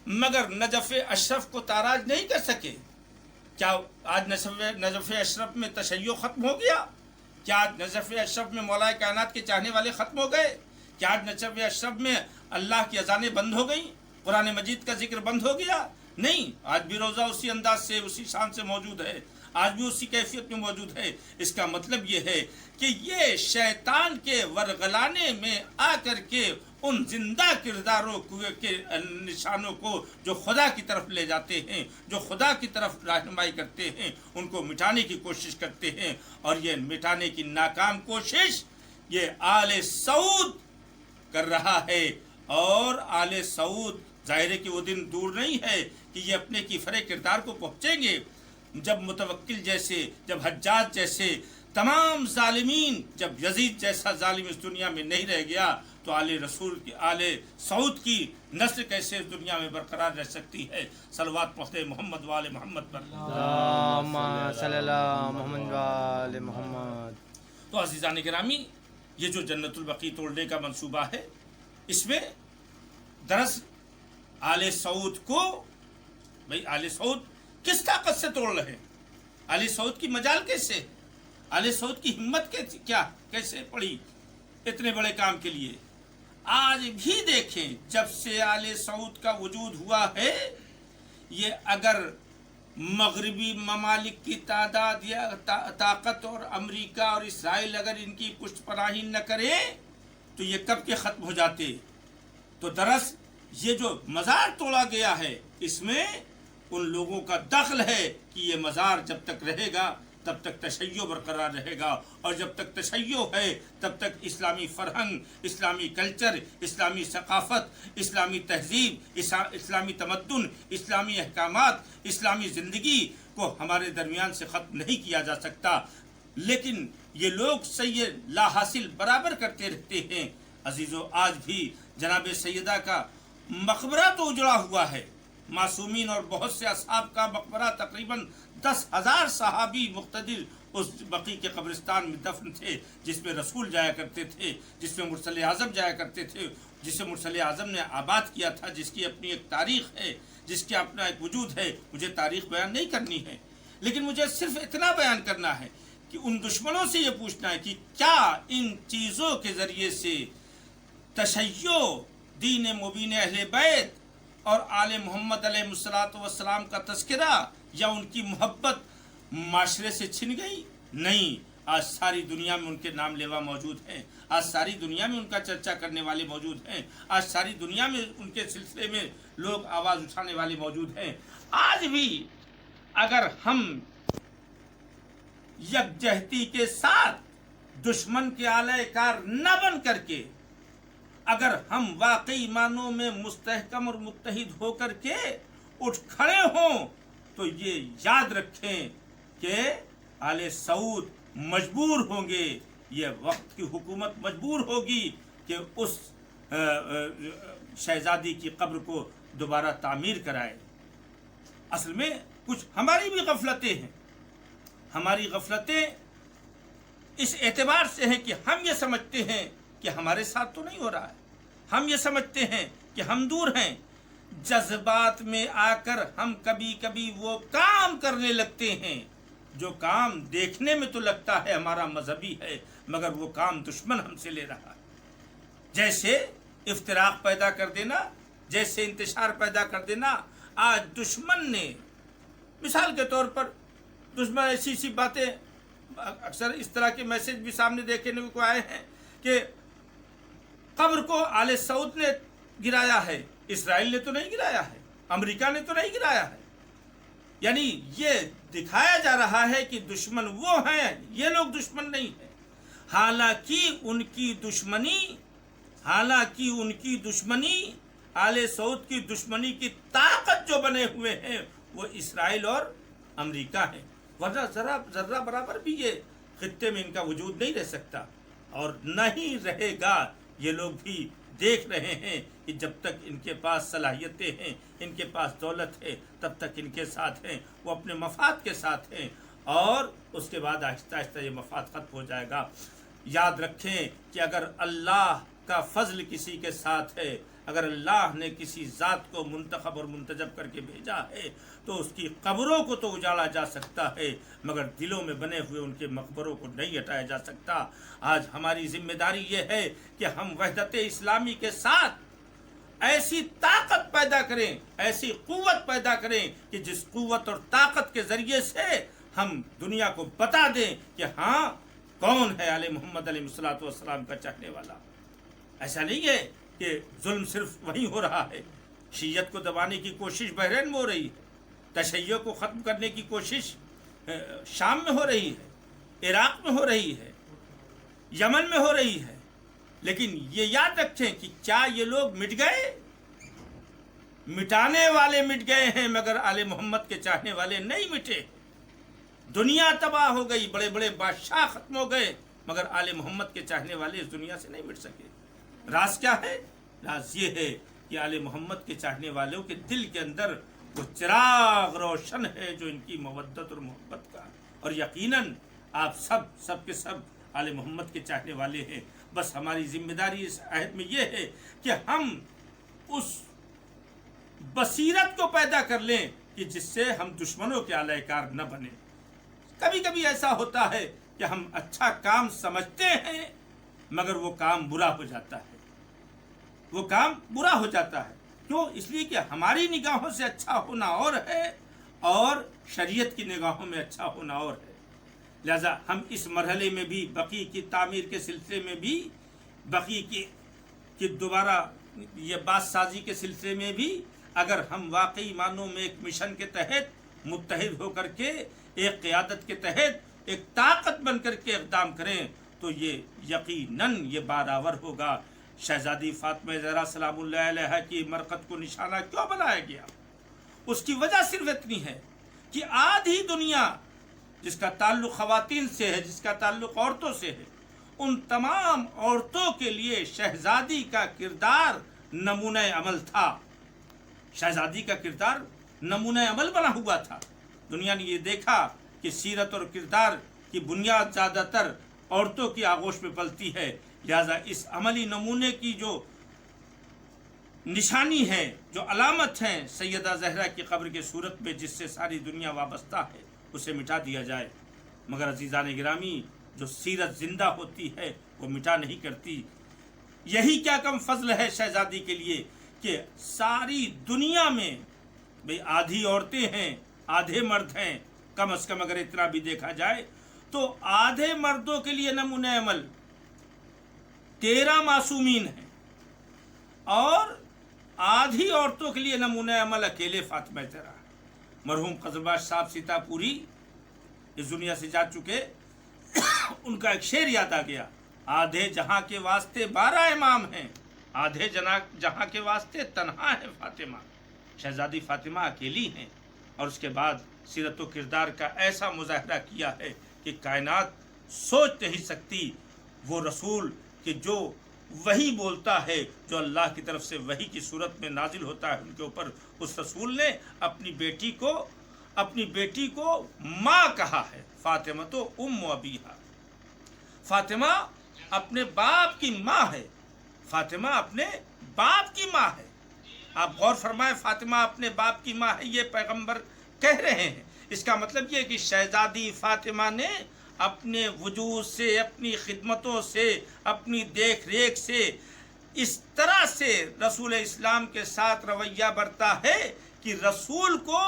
मगर नजफ़ अशरफ को ताराज नहीं कर सके। क्या आज नजफ़ अशरफ में तशय्यो ख़त्म हो गया? क्या आज नजफ़ अशरफ में मौलाए कायनात के चाहने वाले ख़त्म हो गए? क्या आज नजफ़ अशरफ में अल्लाह की अज़ानें बंद हो गई, कुरान मजीद का जिक्र बंद हो गया? नहीं, आज भी रोज़ा उसी अंदाज से, उसी शान से मौजूद है, आज भी उसी कैफियत में मौजूद है। इसका मतलब ये है कि ये शैतान के वरगलाने में आकर के उन जिंदा किरदारों के निशानों को जो खुदा की तरफ ले जाते हैं, जो खुदा की तरफ रहनुमाई करते हैं, उनको मिटाने की कोशिश करते हैं। और ये मिटाने की नाकाम कोशिश ये आले सऊद कर रहा है। और आले सऊद ज़ाहिर है कि वो दिन दूर नहीं है कि ये अपने किफ़रे किरदार को पहुँचेंगे, जब मुतवक्किल जैसे, जब हज्जाज जैसे तमाम ज़ालिमीन, जब यजीद जैसा ज़ालिम इस दुनिया में नहीं रह गया तो आले रसूल की, आले सऊद की नस्ल कैसे इस दुनिया में बरकरार रह सकती है? सलवात पढ़ते मोहम्मद वाले मोहम्मद पर। तो अज़ीज़ान गिरामी, ये जो जन्नतुल बकी तोड़ने का मंसूबा है, इसमें दरअसल आले सऊद को, भाई आले सऊद किस ताकत से तोड़ रहे हैं? आले सऊद की मजाल कैसे? आले सऊद की हिम्मत कैसे पड़ी इतने बड़े काम के लिए? आज भी देखें, जब से आले सऊद का वजूद हुआ है, ये अगर मगरबी ममालिक की तादाद या ताकत और अमेरिका और इसराइल अगर इनकी पुष्टपनाही न करे तो ये कब के ख़त्म हो जाते। तो दरअसल ये जो मज़ार तोड़ा गया है, इसमें उन लोगों का दखल है कि ये मज़ार जब तक रहेगा तब तक तशय्यो बरकरार रहेगा, और जब तक तशय्यो है तब तक इस्लामी फ़रहंग, इस्लामी कल्चर, इस्लामी सकाफ़त, इस्लामी तहज़ीब, इस्लामी तमद्दुन, इस्लामी अहकामात, इस्लामी ज़िंदगी को हमारे दरमियान से ख़त्म नहीं किया जा सकता। लेकिन ये लोग सही ला हासिल बराबर करते रहते हैं। अजीज़ों, आज भी जनाब सैयदा का मकबरा तो उजड़ा हुआ है, मासूमीन और बहुत से असहाब का मकबरा, तकरीबन 10,000 सहाबी मुक्तदिर उस बकी के कब्रिस्तान में दफन थे, जिसमें रसूल जाया करते थे, जिसमें मुरसल आज़म जाया करते थे, जिसे मुरसल आज़म ने आबाद किया था, जिसकी अपनी एक तारीख़ है, जिसके अपना एक वजूद है। मुझे तारीख़ बयान नहीं करनी है, लेकिन मुझे सिर्फ इतना बयान करना है कि उन दुश्मनों से ये पूछना है कि क्या इन चीज़ों के ज़रिए से तशय्यो दीन मुबीन अहले बैत और आले मोहम्मद अलैहिस्सलाम का तस्करा या उनकी मोहब्बत माशरे से छिन गई? नहीं, आज सारी दुनिया में उनके नाम लेवा मौजूद हैं, आज सारी दुनिया में उनका चर्चा करने वाले मौजूद हैं, आज सारी दुनिया में उनके सिलसिले में लोग आवाज़ उठाने वाले मौजूद हैं। आज भी अगर हम यकजहती के साथ दुश्मन के आलयकार न बन करके अगर हम वाकई मानों में मुस्तहकम और मुत्तहिद होकर के उठ खड़े हों तो ये याद रखें कि आले सऊद मजबूर होंगे, ये वक्त की हुकूमत मजबूर होगी कि उस शहजादी की कब्र को दोबारा तामीर कराए। असल में कुछ हमारी भी गफलतें हैं। हमारी गफलतें इस एतबार से हैं कि हम ये समझते हैं कि हमारे साथ तो नहीं हो रहा है, हम ये समझते हैं कि हम दूर हैं। जज्बात में आकर हम कभी कभी वो काम करने लगते हैं जो काम देखने में तो लगता है हमारा मजहबी है, मगर वो काम दुश्मन हमसे ले रहा है। जैसे इफ्तिराक पैदा कर देना, जैसे इंतशार पैदा कर देना। आज दुश्मन ने, मिसाल के तौर पर दुश्मन ऐसी सी बातें, अक्सर इस तरह के मैसेज भी सामने देखने को आए हैं कि कब्र को आले सऊद ने गिराया है, इसराइल ने तो नहीं गिराया है, अमेरिका ने तो नहीं गिराया है। यानी ये दिखाया जा रहा है कि दुश्मन वो हैं, ये लोग दुश्मन नहीं हैं। हालांकि उनकी दुश्मनी आले सऊद की दुश्मनी की ताकत जो बने हुए हैं वो इसराइल और अमेरिका है, वरना जर्रा बराबर भी ये खित्ते में इनका वजूद नहीं रह सकता और नहीं रहेगा। ये लोग भी देख रहे हैं कि जब तक इनके पास सलाहियतें हैं, इनके पास दौलत है, तब तक इनके साथ हैं, वो अपने मफाद के साथ हैं और उसके बाद आहिस्ता आहिस्ता ये मफाद खत्म हो जाएगा। याद रखें कि अगर अल्लाह का फजल किसी के साथ है, अगर अल्लाह ने किसी ज़ात को मुंतखब और मुंतजब करके भेजा है तो उसकी कब्रों को तो उजाड़ा जा सकता है, मगर दिलों में बने हुए उनके मकबरों को नहीं हटाया जा सकता। आज हमारी जिम्मेदारी ये है कि हम वहदत इस्लामी के साथ ऐसी ताकत पैदा करें, ऐसी क़ुव्वत पैदा करें कि जिस क़ुव्वत और ताकत के ज़रिए से हम दुनिया को बता दें कि हाँ, कौन है आले मोहम्मद अलैहिस्सलाम का चाहने वाला। ऐसा नहीं है कि जुल्म सिर्फ वहीं हो रहा है, शीयत को दबाने की कोशिश बहरीन में हो रही है, तशय्यो को ख़त्म करने की कोशिश शाम में हो रही है, इराक़ में हो रही है, यमन में हो रही है। लेकिन ये याद रखें कि क्या ये लोग मिट गए? मिटाने वाले मिट गए हैं, मगर आले मोहम्मद के चाहने वाले नहीं मिटे। दुनिया तबाह हो गई, बड़े बड़े बादशाह ख़त्म हो गए, मगर आले मोहम्मद के चाहने वाले इस दुनिया से नहीं मिट सके। राज क्या है? राज ये है कि आले मोहम्मद के चाहने वालों के दिल के अंदर वो चिराग रोशन है जो इनकी मवद्दत और मोहब्बत का। और यकीनन आप सब के सब आले मोहम्मद के चाहने वाले हैं। बस हमारी जिम्मेदारी इस अहद में ये है कि हम उस बसीरत को पैदा कर लें कि जिससे हम दुश्मनों के आलयकार न बने। कभी कभी ऐसा होता है कि हम अच्छा काम समझते हैं मगर वो काम बुरा हो जाता है, वो काम बुरा हो जाता है। क्यों? इसलिए कि हमारी निगाहों से अच्छा होना और है और शरीयत की निगाहों में अच्छा होना और है। लिहाजा हम इस मरहले में भी बकी की तामीर के सिलसिले में भी, बकी की दोबारा ये बात साजी के सिलसिले में भी अगर हम वाकई मानों में एक मिशन के तहत मुत्तहिद होकर के, एक क़यादत के तहत एक ताकत बन कर के इक़दाम करें तो ये यकीनन ये बारावर होगा। शहजादी फातिमा ज़हरा सलामुल्लाह अलैहा की मरकत को निशाना क्यों बनाया गया? उसकी वजह सिर्फ इतनी है कि आधी दुनिया जिसका ताल्लुक़ ख़वातीन से है, जिसका ताल्लुक़ औरतों से है, उन तमाम औरतों के लिए शहजादी का किरदार नमूने अमल था। शहजादी का किरदार नमूने अमल बना हुआ था। दुनिया ने ये देखा कि सीरत और किरदार की बुनियाद ज़्यादातर औरतों की आगोश में पलती है। लिहाजा इस अमली नमूने की जो निशानी है, जो अलामत है सैयदा ज़हरा की कब्र की सूरत में, जिससे सारी दुनिया वाबस्ता है, उसे मिटा दिया जाए। मगर अज़ीज़ान गिरामी, जो सीरत ज़िंदा होती है वो मिटा नहीं करती। यही क्या कम फजल है शहजादी के लिए कि सारी दुनिया में भाई आधी औरतें हैं, आधे मर्द हैं, कम से कम अगर इतना भी देखा जाए तो आधे मर्दों के लिए नमूने अमल 13 मासूमीन हैं और आधी औरतों के लिए नमूने अमल अकेले फातिमा ज़हरा। मरहूम क़ज़लबाज़ साहब सीतापुरी इस दुनिया से जा चुके, उनका एक शेर याद आ गया, आधे जहां के वास्ते 12 इमाम हैं, आधे जहां के वास्ते तन्हा है फातिमा। शहजादी फातिमा अकेली हैं और उसके बाद सीरत व किरदार का ऐसा मुजाहरा किया है कि कायनात सोच नहीं सकती वो रसूल कि जो वही बोलता है, जो अल्लाह की तरफ से वही की सूरत में नाजिल होता है उनके ऊपर, उस रसूल ने अपनी बेटी को माँ कहा है। फातिमा तो उम्म अबीहा, फातिमा अपने बाप की माँ है, फातिमा अपने बाप की माँ है। आप गौर फरमाएं, फातिमा अपने बाप की माँ है, ये पैगंबर कह रहे हैं। इसका मतलब ये कि शहजादी फातिमा ने अपने वजूद से, अपनी खिदमतों से, अपनी देख रेख से इस तरह से रसूल इस्लाम के साथ रवैया बरता है कि रसूल को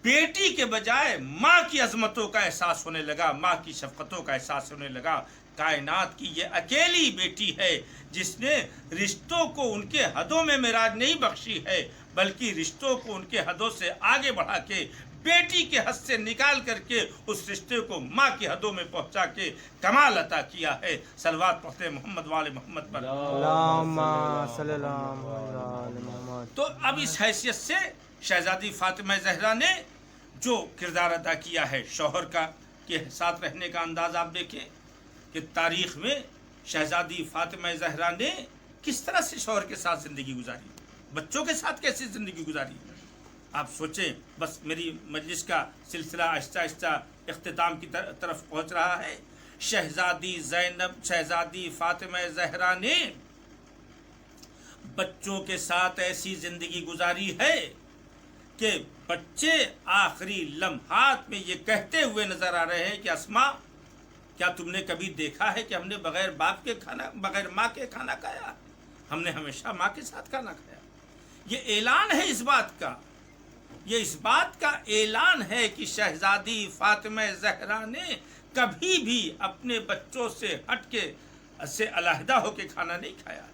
बेटी के बजाय माँ की अजमतों का एहसास होने लगा, माँ की शफकतों का एहसास होने लगा। कायनात की ये अकेली बेटी है जिसने रिश्तों को उनके हदों में मेराज नहीं बख्शी है, बल्कि रिश्तों को उनके हदों से आगे बढ़ा के, बेटी के हद से निकाल करके उस रिश्ते को माँ की हदों में पहुँचा के कमाल अता किया है। सलवात पढ़ते मोहम्मद वाले मोहम्मद पर। तो अब इस हैसियत से शहजादी फातिमा ज़हरा ने जो किरदार अदा किया है, शौहर का के साथ रहने का अंदाज़ आप देखें कि तारीख़ में शहजादी फातिमा ज़हरा ने किस तरह से शौहर के साथ ज़िंदगी गुजारी, बच्चों के साथ कैसी ज़िंदगी गुजारी। आप सोचें, बस मेरी मजलिस का सिलसिला आहिस्ता आहिस्ता इख्तिताम की तरफ पहुँच रहा है। शहजादी ज़ैनब, शहजादी फातिमा ज़हरा ने बच्चों के साथ ऐसी ज़िंदगी गुजारी है कि बच्चे आखिरी लम्हात में ये कहते हुए नज़र आ रहे हैं कि अस्मा, क्या तुमने कभी देखा है कि हमने बगैर बाप के खाना, बगैर माँ के खाना खाया? हमने हमेशा माँ के साथ खाना खाया। ये ऐलान है इस बात का, ये इस बात का ऐलान है कि शहजादी फातिमा ज़हरा ने कभी भी अपने बच्चों से हट के से अलहदा होकर खाना नहीं खाया।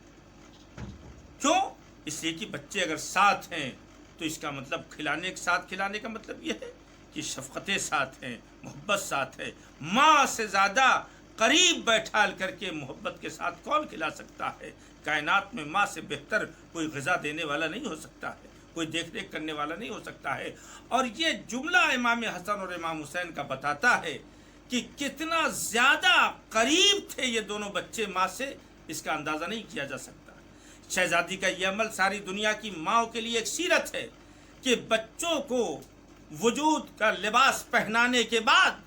क्यों? इसलिए कि बच्चे अगर साथ हैं तो इसका मतलब खिलाने का मतलब ये है कि शफ़क़तें साथ हैं, मोहब्बत साथ है। माँ से ज़्यादा करीब बैठाल करके मोहब्बत के साथ कौन खिला सकता है? कायनात में माँ से बेहतर कोई ग़िज़ा देने वाला नहीं हो सकता है, कोई देख रेख करने वाला नहीं हो सकता है। और ये जुमला इमाम हसन और इमाम हुसैन का बताता है कि कितना ज़्यादा करीब थे ये दोनों बच्चे माँ से, इसका अंदाज़ा नहीं किया जा सकता। शहजादी का ये अमल सारी दुनिया की माँओं के लिए एक सीरत है कि बच्चों को वजूद का लिबास पहनाने के बाद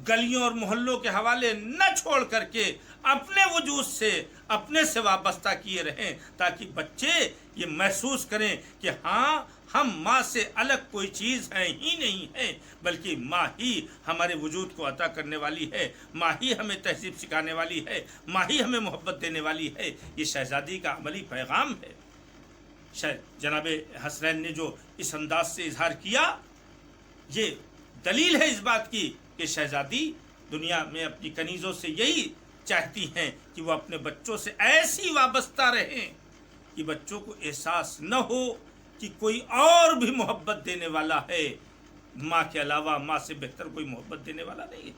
गलियों और मोहल्लों के हवाले न छोड़ करके अपने वजूद से, अपने से वाबस्ता किए रहें, ताकि बच्चे ये महसूस करें कि हाँ, हम माँ से अलग कोई चीज़ है ही नहीं है, बल्कि माँ ही हमारे वजूद को अता करने वाली है, माँ ही हमें तहजीब सिखाने वाली है, माँ ही हमें मोहब्बत देने वाली है। ये शहजादी का अमली पैगाम है। जनाब हसनैन ने जो इस अंदाज से इजहार किया, ये दलील है इस बात की कि शहजादी दुनिया में अपनी कनीज़ों से यही चाहती हैं कि वो अपने बच्चों से ऐसी वाबस्ता रहें कि बच्चों को एहसास न हो कि कोई और भी मोहब्बत देने वाला है, माँ के अलावा, माँ से बेहतर कोई मोहब्बत देने वाला नहीं है।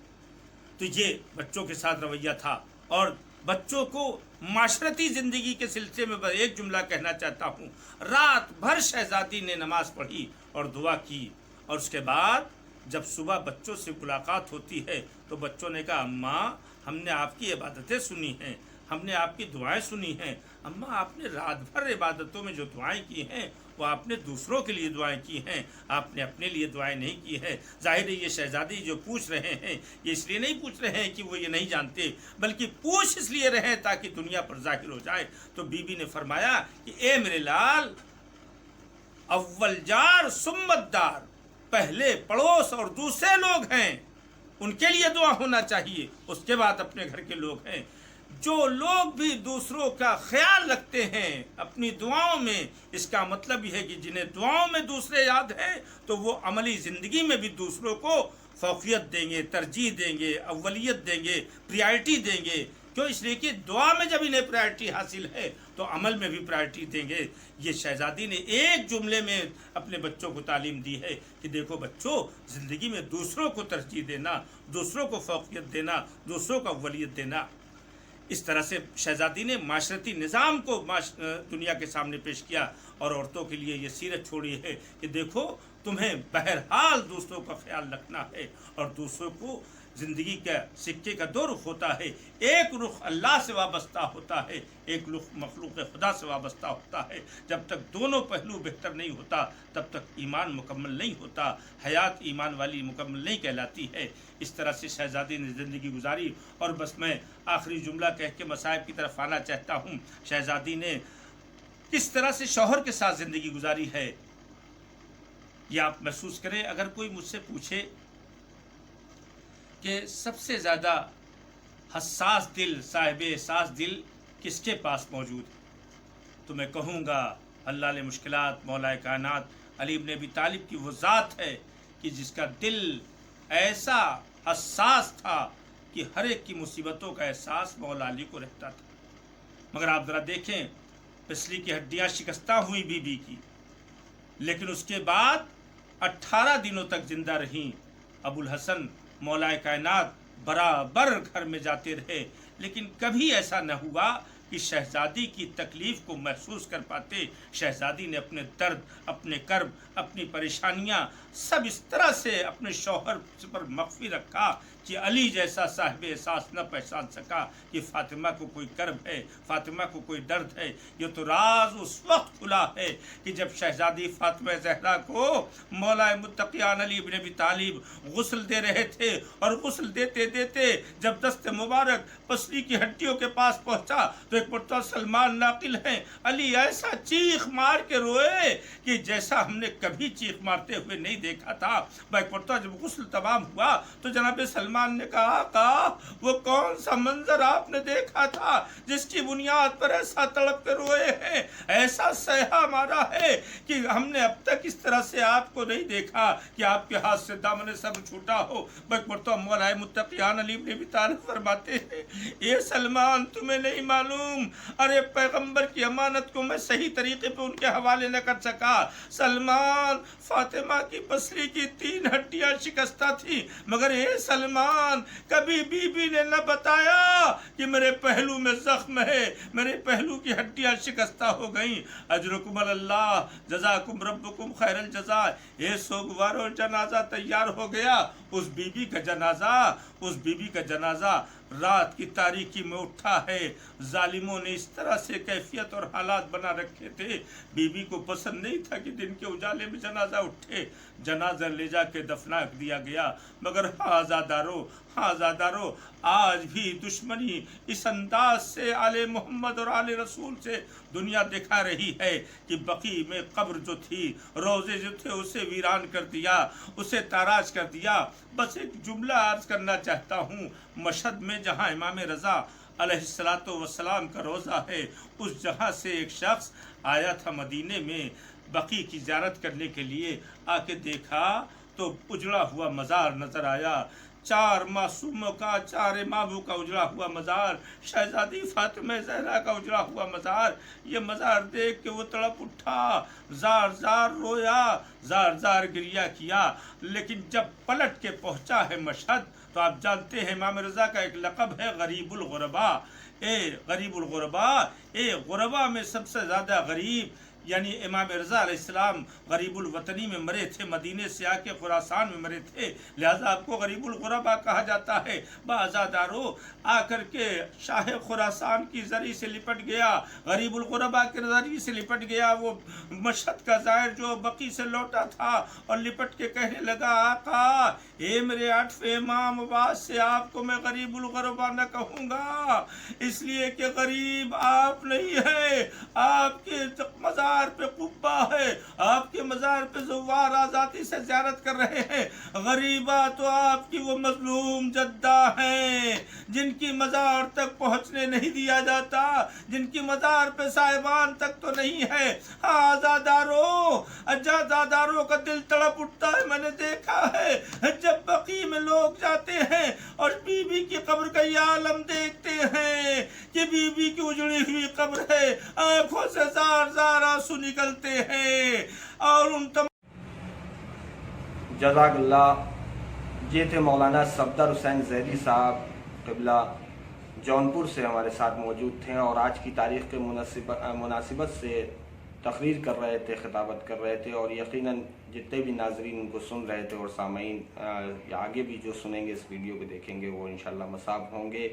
तो ये बच्चों के साथ रवैया था। और बच्चों को माशरती ज़िंदगी के सिलसिले में बस एक जुमला कहना चाहता हूँ। रात भर शहजादी ने नमाज़ पढ़ी और दुआ की, और उसके बाद जब सुबह बच्चों से मुलाकात होती है तो बच्चों ने कहा, अम्मा, हमने आपकी इबादतें सुनी हैं, हमने आपकी दुआएं सुनी हैं। अम्मा, आपने रात भर इबादतों में जो दुआएं की हैं वो आपने दूसरों के लिए दुआएं की हैं, आपने अपने लिए दुआएं नहीं की हैं। ज़ाहिर है ये शहजादी जो पूछ रहे हैं ये इसलिए नहीं पूछ रहे हैं कि वो ये नहीं जानते, बल्कि पूछ इसलिए रहे हैं ताकि दुनिया पर ज़ाहिर हो जाए। तो बीबी ने फरमाया कि ए मेरे लाल, अव्वल जार सुम्मतदार, पहले पड़ोस और दूसरे लोग हैं, उनके लिए दुआ होना चाहिए, उसके बाद अपने घर के लोग हैं। जो लोग भी दूसरों का ख्याल रखते हैं अपनी दुआओं में, इसका मतलब यह है कि जिन्हें दुआओं में दूसरे याद हैं तो वो अमली ज़िंदगी में भी दूसरों को फौकियत देंगे, तरजीह देंगे, अव्वलियत देंगे, प्रायोरिटी देंगे। क्यों? इसलिए कि दुआ में जब इन्हें प्रायोरिटी हासिल है तो अमल में भी प्रायोरिटी देंगे। ये शहजादी ने एक जुमले में अपने बच्चों को तालीम दी है कि देखो बच्चों, ज़िंदगी में दूसरों को तरजीह देना, दूसरों को फौकियत देना, दूसरों को अव्वलियत देना। इस तरह से शहजादी ने माशरती निज़ाम को दुनिया के सामने पेश किया और औरतों के लिए ये सीरत छोड़ी है कि देखो, तुम्हें बहरहाल दूसरों का ख्याल रखना है और दूसरों को ज़िंदगी का सिक्के का दो रुख होता है। एक रुख अल्लाह से वाबस्ता होता है, एक रुख मखलूक खुदा से वाबस्ता होता है। जब तक दोनों पहलू बेहतर नहीं होता तब तक ईमान मुकम्मल नहीं होता, हयात ईमान वाली मुकम्मल नहीं कहलाती है। इस तरह से शहजादी ने ज़िंदगी गुजारी। और बस मैं आखिरी जुमला कह के मसाइब की तरफ आना चाहता हूँ। शहजादी ने किस तरह से शौहर के साथ ज़िंदगी गुजारी है ये आप महसूस करें। अगर कोई मुझसे पूछे कि सबसे ज़्यादा हसास दिल, साहिब एहसास दिल किसके पास मौजूद है, तो मैं कहूँगा अल्लाह ने मुश्किलात मौला कायनात अली इब्न अबी तालिब की वो ज़ात है कि जिसका दिल ऐसा हसास था कि हर एक की मुसीबतों का एहसास मौला अली को रहता था। मगर आप ज़रा देखें, पिछली की हड्डियाँ शिकस्ता हुई बीबी की, लेकिन उसके बाद 18 दिनों तक जिंदा रहीं। अबुल हसन मौला कायनात बराबर घर में जाते रहे, लेकिन कभी ऐसा न हुआ कि शहजादी की तकलीफ़ को महसूस कर पाते। शहजादी ने अपने दर्द, अपने कर्ब, अपनी परेशानियां सब इस तरह से अपने शौहर पर मख्फी रखा कि अली जैसा साहिब एहसास न पहचान सका कि फ़ातिमा को कोई कर्ब है, फ़ातिमा को कोई दर्द है। ये तो राज उस वक्त खुला है कि जब शहजादी फ़ातिमा ज़हरा को मौला मुत्तक़ियान अली इब्न अबी तालिब गुस्ल दे रहे थे और गुस्ल देते देते जब दस्त मुबारक पसली की हड्डियों के पास पहुंचा तो एक मरतबा सलमान नाकिल हैं, अली ऐसा चीख मार के रोए कि जैसा हमने कभी चीख मारते हुए नहीं देखा था। एक मरतबा जब गुस्ल तमाम हुआ तो जनाब सलमान ने कहा वो कौन सा मंजर आपने देखा था जिसकी बुनियाद पर ऐसा तड़प के रोए हैं, ऐसा सहया मारा है कि हमने अब तक इस तरह से आपको नहीं देखा कि आपके हाथ से दामन सब्र छूटा हो। एक मरतबा मौला मुत्तक़ियान अली इब्न अबी तालिब फरमाते हैं, ये सलमान तुम्हें नहीं मालूम, अरे पैगंबर की अमानत को मैं सही तरीके पे उनके हवाले न कर सका। सलमान, फातिमा की पसली की 3 हड्डियां शिकस्ता थी, मगर ये सलमान कभी बीबी ने न बताया कि मेरे पहलू में जख्म है, मेरे पहलू की हड्डियां शिकस्ता हो गई। अजरुकुम अल्लाह जज़ाकुम रब्बुकुम खैरल जज़ा। ये सोगवारो जनाजा तैयार हो गया। उस बीबी का जनाजा रात की तारीकी में उठा है। जालिमों ने इस तरह से कैफियत और हालात बना रखे थे, बीबी को पसंद नहीं था कि दिन के उजाले में जनाजा उठे। जनाजा ले जाके दफना दिया गया। मगर हाँ आज़ादारो, आज भी दुश्मनी इस अंदाज से आले मोहम्मद और आले रसूल से दुनिया दिखा रही है कि बकी में कब्र जो थी, रोज़े जो थे, उसे वीरान कर दिया, उसे ताराज कर दिया। बस एक जुमला अर्ज करना चाहता हूँ। मशहद में जहाँ इमाम रज़ा अलैहिस्सलातो वस्सलाम का रोज़ा है, उस जगह से एक शख्स आया था मदीने में बकी की ज़ियारत करने के लिए। आके देखा तो उजड़ा हुआ मज़ार नज़र आया। 4 मासूमों का, 4 इमामों का उजड़ा हुआ मज़ार, शहजादी फातिमा ज़हरा का उजड़ा हुआ मज़ार। ये मज़ार देख के वो तड़प उठा, जार जार रोया, जार जार गिरिया किया। लेकिन जब पलट के पहुँचा है मशहद, तो आप जानते हैं इमाम रज़ा का एक लक़ब है गरीबुल गुरबा। गरीबुल गुरबा, गुरबा में सबसे ज़्यादा गरीब, यानी इमाम रज़ा अलैहिस्सलाम गरीबुल वतनी में मरे थे, मदीने से आके खुरासान में मरे थे, लिहाजा आपको गरीबुल गुरबा कहा जाता है। बाज़ादारो आकर के शाह खुरासान की ज़री से लिपट गया, गरीबुल गुरबा के ज़री से लिपट गया। वो मशहद का ज़ाहिर जो बकी से लौटा था और लिपट के कहने लगा, आका ए मेरे 8वें इमाम, बाद से आपको मैं गरीबुल गुरबा न कहूँगा, इसलिए कि गरीब आप नहीं है, आपके मज़ार مزار پہ قبہ ہے، آپ کے مزار پہ زوار آزادی سے زیارت کر رہے ہیں۔ غریبہ تو آپ کی وہ مظلوم جدہ ہیں جن کی مزار تک پہنچنے نہیں دیا جاتا، جن کی مزار پہ سائبان تک تو نہیں ہے۔ عزاداروں کا دل تڑپ اٹھتا ہے، میں نے دیکھا ہے جب بقیع میں لوگ جاتے ہیں اور بی بی کی قبر کا یہ عالم دیکھتے ہیں کہ بی بی کی اجڑی ہوئی قبر ہے، آنکھوں سے زار زار آنسو نکلتے ہیں۔ اور ان جزاک اللہ۔ یہ تھے مولانا صفدر حسین زیدی صاحب قبلہ، جونپور سے ہمارے ساتھ موجود تھے اور آج کی تاریخ کے مناسبت سے تقریر کر رہے تھے، خطابت کر رہے تھے، اور یقیناً جتنے بھی ناظرین ان کو سن رہے تھے اور سامعین آگے بھی جو سنیں گے اس ویڈیو کو دیکھیں گے وہ انشاءاللہ مصاب ہوں گے۔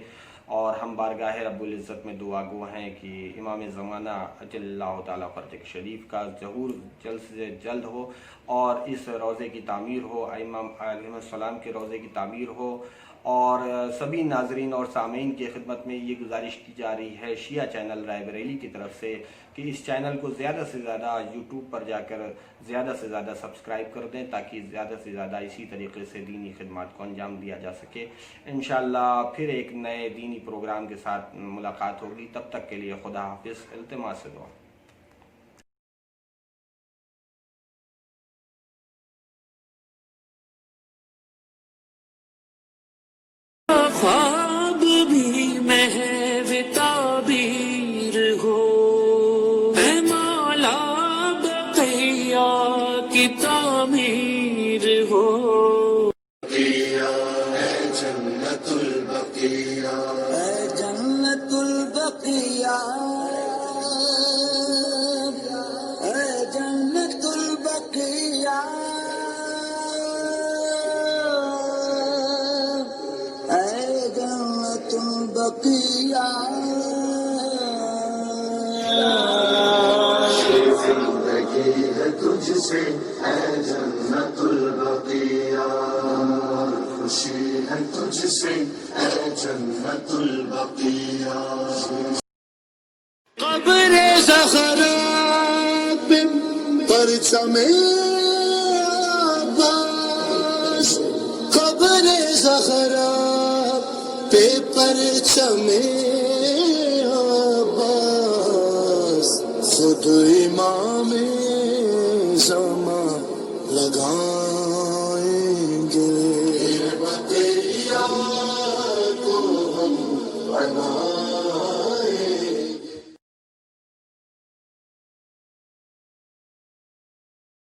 اور ہم بارگاہ رب العزت میں دعا گو ہیں کہ امام زمانہ اجل اللہ تعالیٰ فرتق شریف کا ظہور جلد سے جلد ہو اور اس روضے کی تعمیر ہو، امام علیہ السلام کے روضے کی تعمیر ہو۔ اور سبھی ناظرین اور سامعین کی خدمت میں یہ گزارش کی جا رہی ہے شیعہ چینل رائے بریلی کی طرف سے کہ اس چینل کو زیادہ سے زیادہ یوٹیوب پر جا کر زیادہ سے زیادہ سبسکرائب کر دیں تاکہ زیادہ سے زیادہ اسی طریقے سے دینی خدمات کو انجام دیا جا سکے۔ انشاءاللہ پھر ایک نئے دینی پروگرام کے ساتھ ملاقات ہوگی، تب تک کے لیے خدا حافظ، التماس سے دعا۔ خواب بھی محو تعبیر ہو، اے مولا بقیہ کی تعمیر ہو۔ اے جنت البقیہ، اے جنت البقیہ، اے جنت البقیہ، اے جنت البقیہ، زندگی ہے تجھ سے اے جنت البقیہ، خوشی ہے تجھ سے اے جنت البقیہ۔ قبر زہرا پہ پرچم عباس، قبر زہرا پہ پرچم عباس، خود امام زمان لگائیں گے، بقیہ کو ہم بنا